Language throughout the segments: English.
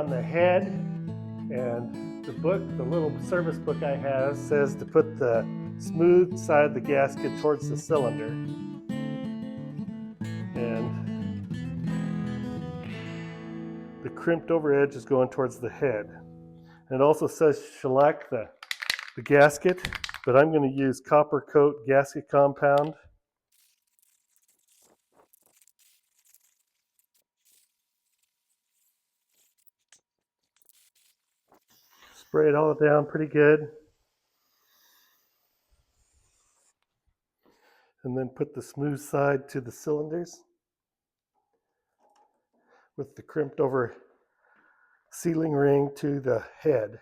on the head, and the little service book I have says to put the smooth side of the gasket towards the cylinder. And the crimped over edge is going towards the head. And it also says shellac the gasket, but I'm going to use copper coat gasket compound. Spray it all down pretty good. And then put the smooth side to the cylinders with the crimped over sealing ring to the head.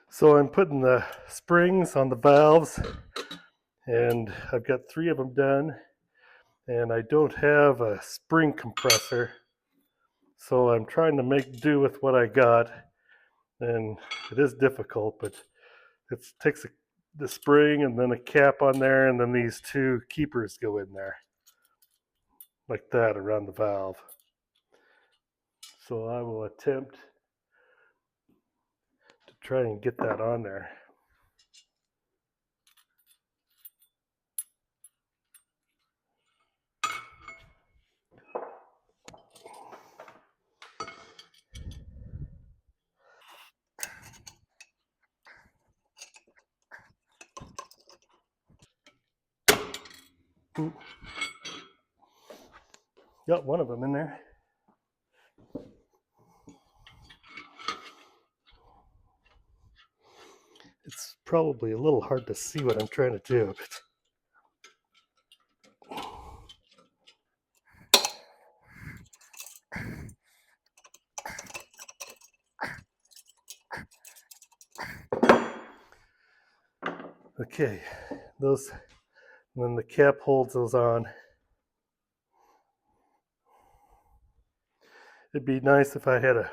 So I'm putting the springs on the valves, and I've got 3 of them done, and I don't have a spring compressor, so I'm trying to make do with what I got, and it is difficult, but it takes the spring and then a cap on there, and then these 2 keepers go in there like that around the valve. So I will attempt to try and get that on there. Got one of them in there. It's probably a little hard to see what I'm trying to do, okay, those, when the cap holds those on. It'd be nice if I had a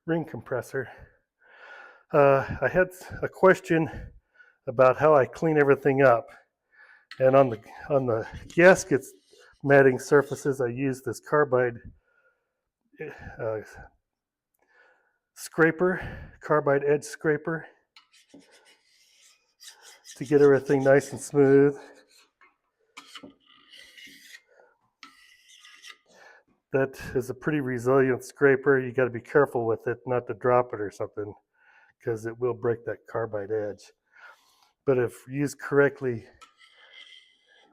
ring compressor. I had a question about how I clean everything up, and on the gaskets matting surfaces, I use this carbide carbide edge scraper, to get everything nice and smooth. That is a pretty resilient scraper. You got to be careful with it not to drop it or something, because it will break that carbide edge. But if used correctly,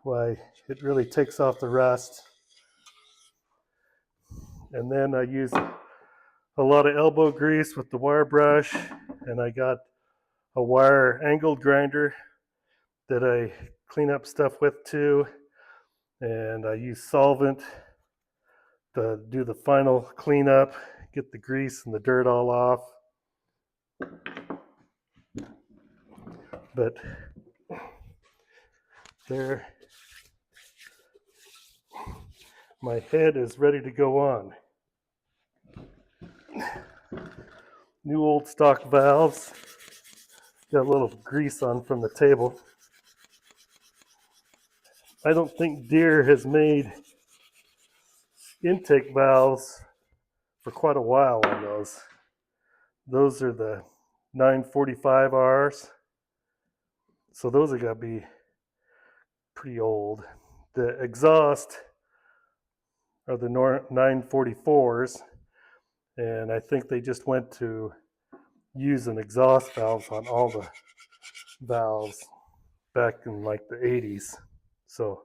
why, it really takes off the rust. And then I use a lot of elbow grease with the wire brush, and I got a wire angled grinder that I clean up stuff with too, and I use solvent to do the final cleanup, get the grease and the dirt all off. But there, my head is ready to go on. New old stock valves. Got a little grease on from the table. I don't think Deere has made intake valves for quite a while on those. Those are the 945Rs. So those are got to be pretty old. The exhaust are the 944s, and I think they just went to using exhaust valves on all the valves back in like the 80s. So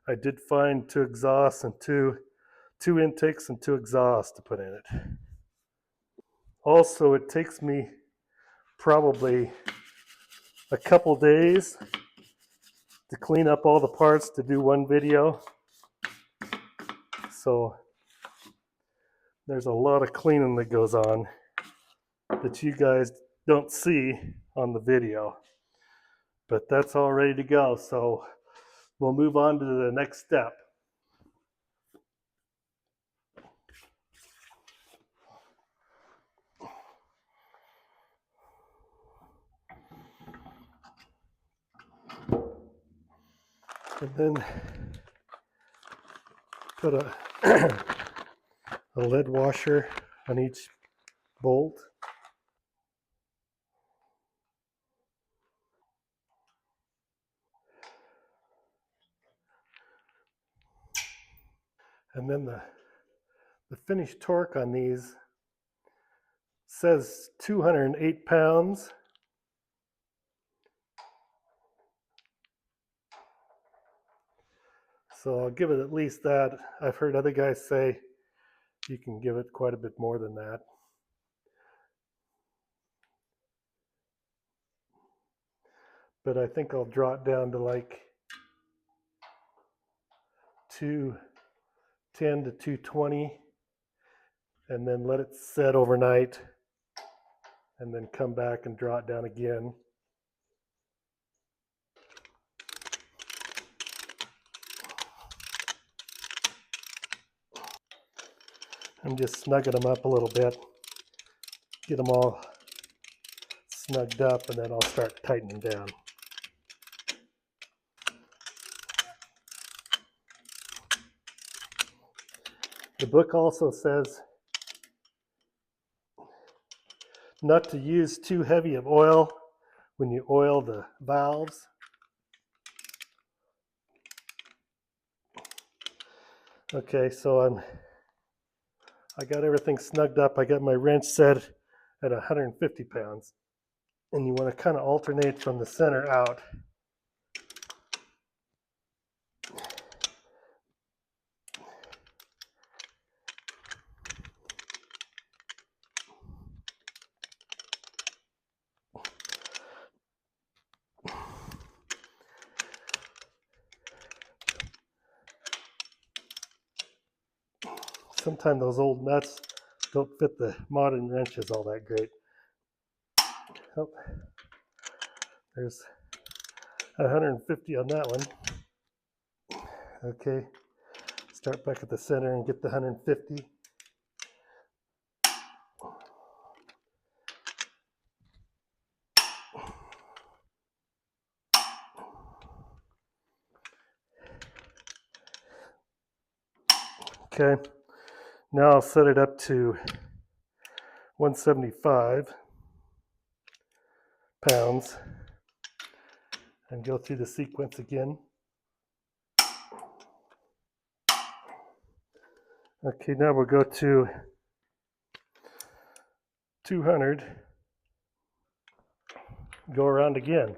I did find 2 exhausts and two intakes and 2 exhausts to put in it. Also, it takes me probably a couple days to clean up all the parts to do one video. So there's a lot of cleaning that goes on that you guys don't see on the video. But that's all ready to go. So we'll move on to the next step. And then put a, a lead washer on each bolt. And then the finished torque on these says 208 pounds. So I'll give it at least that. I've heard other guys say you can give it quite a bit more than that. But I think I'll draw it down to like 210 to 220 and then let it set overnight and then come back and draw it down again. I'm just snugging them up a little bit, get them all snugged up, and then I'll start tightening down. The book also says not to use too heavy of oil when you oil the valves. Okay, so I got everything snugged up. I got my wrench set at 150 pounds. And you want to kind of alternate from the center out. Sometimes those old nuts don't fit the modern wrenches all that great. Oh, there's 150 on that one. Okay, start back at the center and get the 150. Okay, now I'll set it up to 175 pounds and go through the sequence again. Okay, now we'll go to 200, go around again.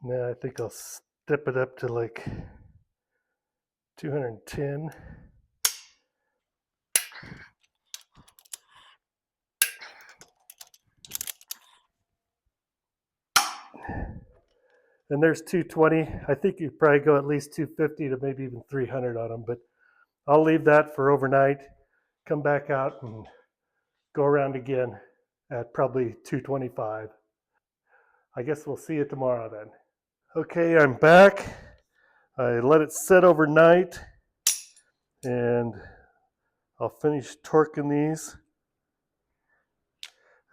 Now I think I'll step it up to like 210. And there's 220. I think you'd probably go at least 250 to maybe even 300 on them, but I'll leave that for overnight, come back out and go around again at probably 225. I guess we'll see you tomorrow then. Okay, I'm back. I let it set overnight and I'll finish torquing these.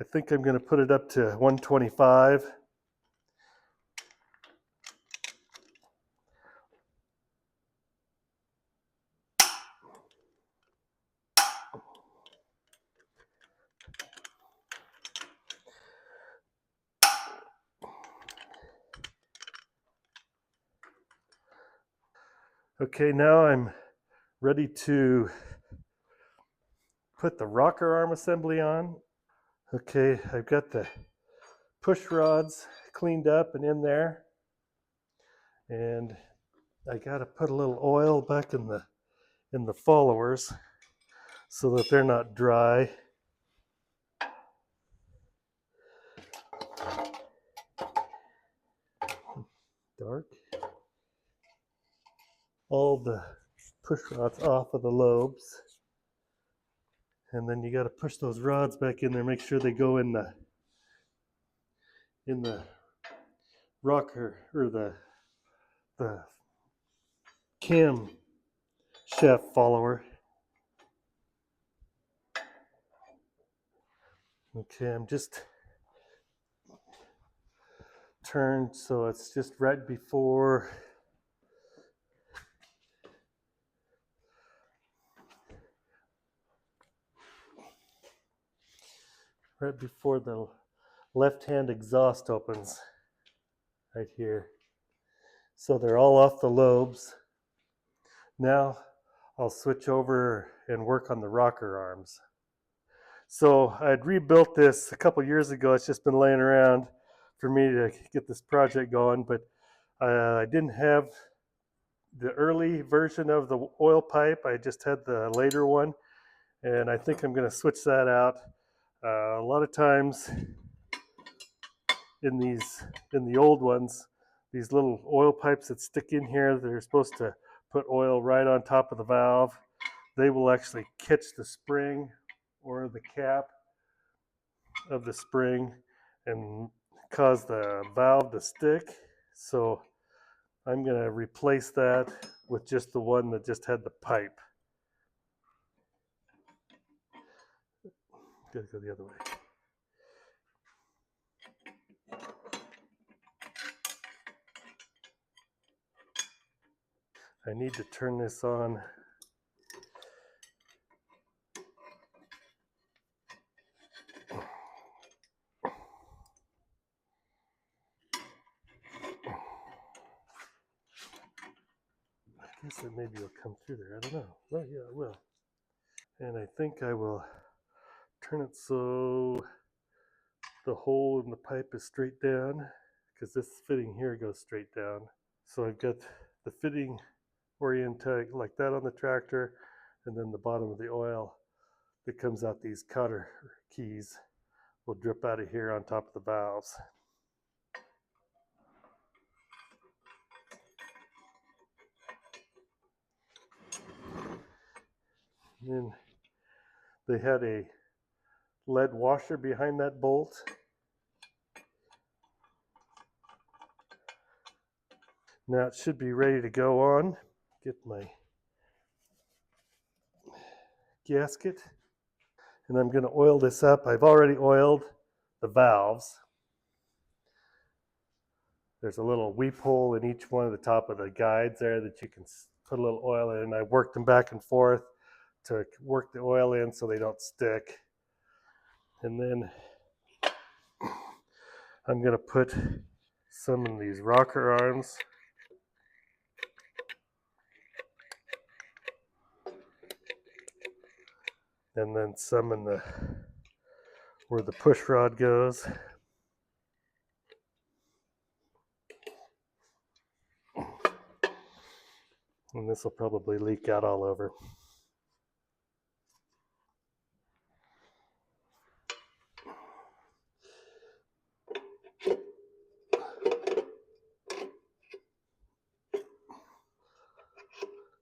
I think I'm going to put it up to 125. Okay, now I'm ready to put the rocker arm assembly on. Okay, I've got the push rods cleaned up and in there. And I got to put a little oil back in the followers so that they're not dry. Dark. All the push rods off of the lobes. And then you got to push those rods back in there, make sure they go in the rocker or the cam shaft follower. Okay, I'm just turned so it's just right before the left-hand exhaust opens right here. So they're all off the lobes. Now I'll switch over and work on the rocker arms. So I'd rebuilt this a couple years ago. It's just been laying around for me to get this project going, but I didn't have the early version of the oil pipe. I just had the later one, and I think I'm going to switch that out. A lot of times in the old ones, these little oil pipes that stick in here, they're supposed to put oil right on top of the valve. They will actually catch the spring or the cap of the spring and cause the valve to stick. So I'm going to replace that with just the one that just had the pipe. Gotta go the other way. I need to turn this on. I guess that maybe it'll come through there. I don't know. Well, yeah, it will. And I think I will turn it so the hole in the pipe is straight down, because this fitting here goes straight down. So I've got the fitting oriented like that on the tractor, and then the bottom of the oil that comes out these cotter keys will drip out of here on top of the valves. And then they had a lead washer behind that bolt. Now it should be ready to go on. Get my gasket, and I'm going to oil this up. I've already oiled the valves. There's a little weep hole in each one of the top of the guides there that you can put a little oil in. I worked them back and forth to work the oil in so they don't stick. And then I'm going to put some in these rocker arms. And then some in where the push rod goes. And this will probably leak out all over.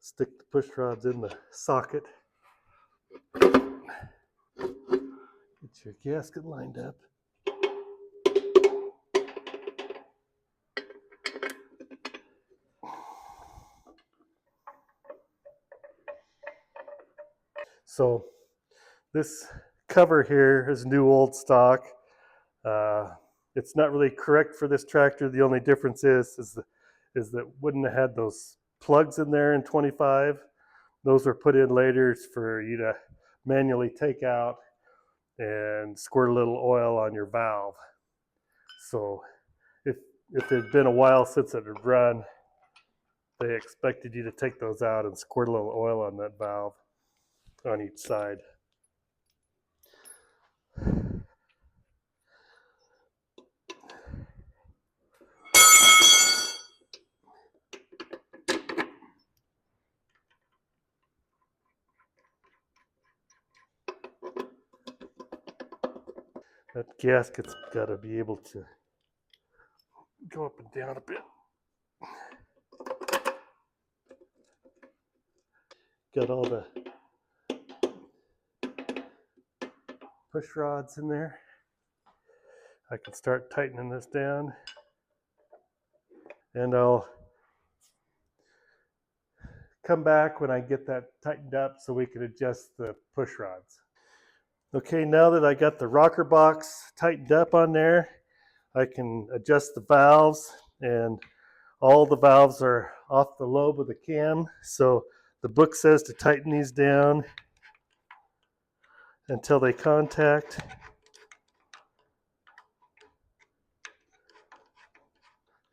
Stick the push rods in the socket. Get your gasket lined up. So this cover here is new old stock. It's not really correct for this tractor. The only difference is that wouldn't have had those plugs in there in 25. Those were put in later for you to manually take out and squirt a little oil on your valve. So if it had been a while since it had run, they expected you to take those out and squirt a little oil on that valve on each side. That gasket's got to be able to go up and down a bit. Got all the push rods in there. I can start tightening this down, and I'll come back when I get that tightened up so we can adjust the push rods. Okay, now that I got the rocker box tightened up on there, I can adjust the valves, and all the valves are off the lobe of the cam. So the book says to tighten these down until they contact.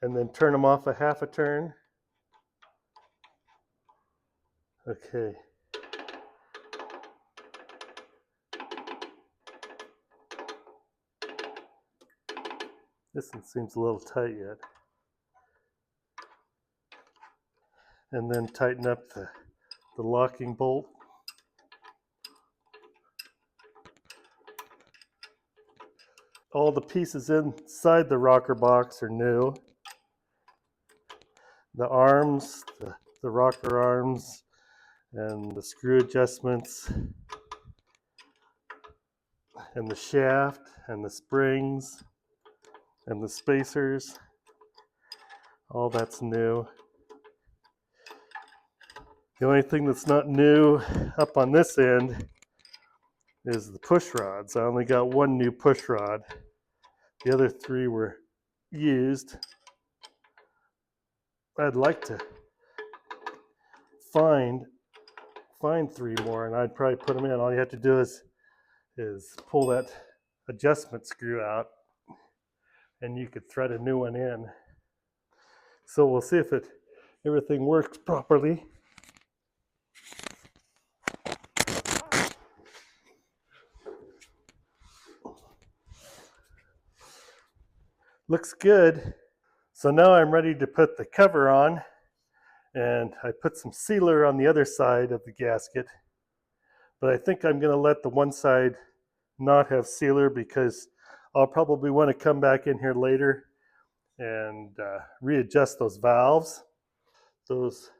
And then turn them off a half a turn. Okay. This one seems a little tight yet. And then tighten up the locking bolt. All the pieces inside the rocker box are new. The arms, the rocker arms, and the screw adjustments, and the shaft, and the springs, and the spacers. All that's new. The only thing that's not new up on this end is the push rods. I only got one new push rod. The other three were used. I'd like to find three more, and I'd probably put them in. All you have to do is pull that adjustment screw out, and you could thread a new one in. So we'll see if everything works properly. Looks good. So now I'm ready to put the cover on, and I put some sealer on the other side of the gasket, but I think I'm going to let the one side not have sealer because I'll probably want to come back in here later and readjust those valves. Those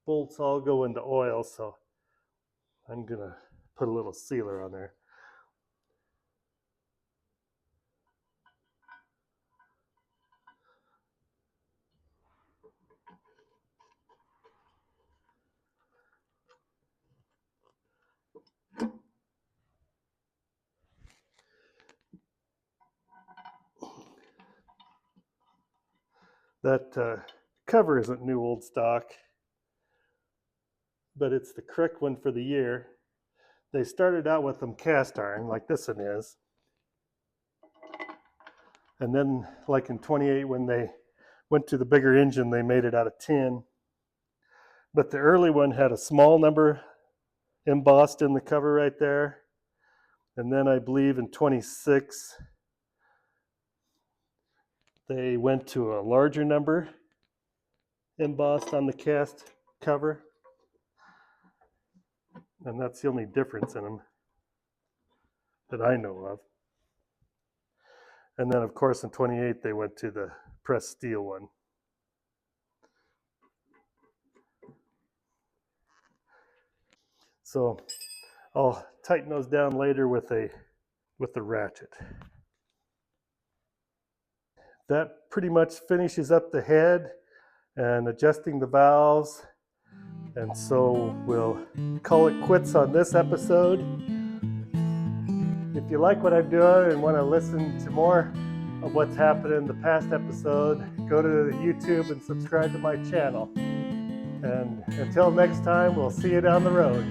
bolts all go into oil, so I'm going to put a little sealer on there. That cover isn't new old stock, but it's the correct one for the year. They started out with them cast iron, like this one is. And then, like in 28, when they went to the bigger engine, they made it out of tin. But the early one had a small number embossed in the cover right there. And then I believe in 26, they went to a larger number embossed on the cast cover. And that's the only difference in them that I know of. And then, of course, in 28, they went to the pressed steel one. So I'll tighten those down later with the ratchet. That pretty much finishes up the head and adjusting the valves. And so we'll call it quits on this episode. If you like what I'm doing and want to listen to more of what's happened in the past episode, go to YouTube and subscribe to my channel. And until next time, we'll see you down the road.